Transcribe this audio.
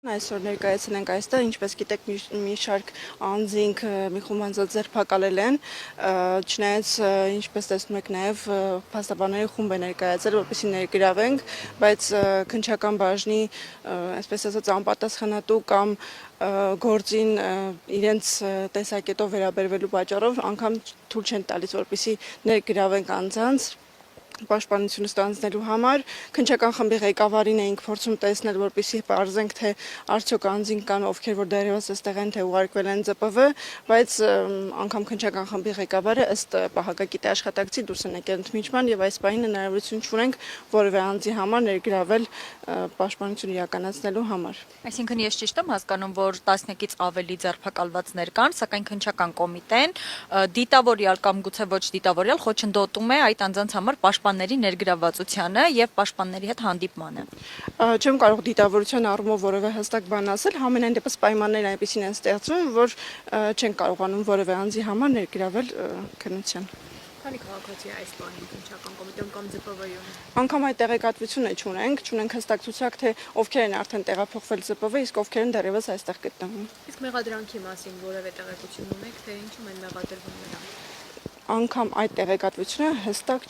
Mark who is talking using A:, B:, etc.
A: Այսօր ներկայացել ենք այստեղ, ինչպես գիտեք, մի շարք անձինք մի խումբ անձանց ձերբակալել են, չնայած ինչպես տեսնում եք նաև փաստաբանների խումբ է ներկայացել, որպեսզի ներգրավենք, բայց քննչական բաժնի, այսպես ասած, անպատասխանատու կամ գործին իրենց տեսակետով վերաբերվելու պատճառով անգամ թույլ չեն տալիս, որպեսզի ներգրավենք անձանց պաշտպանությունը ստանձնելու համար քննչական խմբի ղեկավարին էինք փորձում տեսնել, որպեսզի պարզենք, թե արդյոք անձինք կան, ովքեր որ դեռևս այստեղ են, թե ուղարկվել են ԶՊՎ, բայց անգամ քննչական խմբի ղեկավարը ըստ պահակագիտի աշխատակցի դուրս են եկել ընդմիջման եւ այս պահին հնարավորություն չունենք որևէ անձի համար ներգրավել պաշտպանություն իրականացնելու համար։
B: Այսինքն ես ճիշտ եմ հասկանում, որ 11-ից ավելի ձերբակալվածներ կան, սակայն քննչական կոմիտեն դիտավորյալ կամ գուցե ոչ դիտավորյալ խոչընդոտում է այդ անձանց համար պաշտպանների ներգրավվածությանը եւ պաշտպանների հետ հանդիպմանը։
A: Չեմ կարող դիտավորության առումով որևէ հստակ բան ասել, համենայն դեպս պայմանները այնպեսին են ստեղծվում, որ չեն կարողանում որևէ անձի համար ներգրավել քննության։
B: Քանի քաղաքացի այս պահին քննչական կոմիտեում կամ ԶՊՎ-ում։
A: Անգամ այդ տեղեկատվությունը չունենք հստակ ցուցակ, թե ովքեր են արդեն տեղափոխվել ԶՊՎ, իսկ ովքեր են դեռևս այստեղ գտնվում։
B: Իսկ մեղադրանքի մասին որևէ տեղեկություն ունեք, թե ինչու են մեղադրվում նրանք։
A: Անգամ այդ տեղեկատվությունը հստակ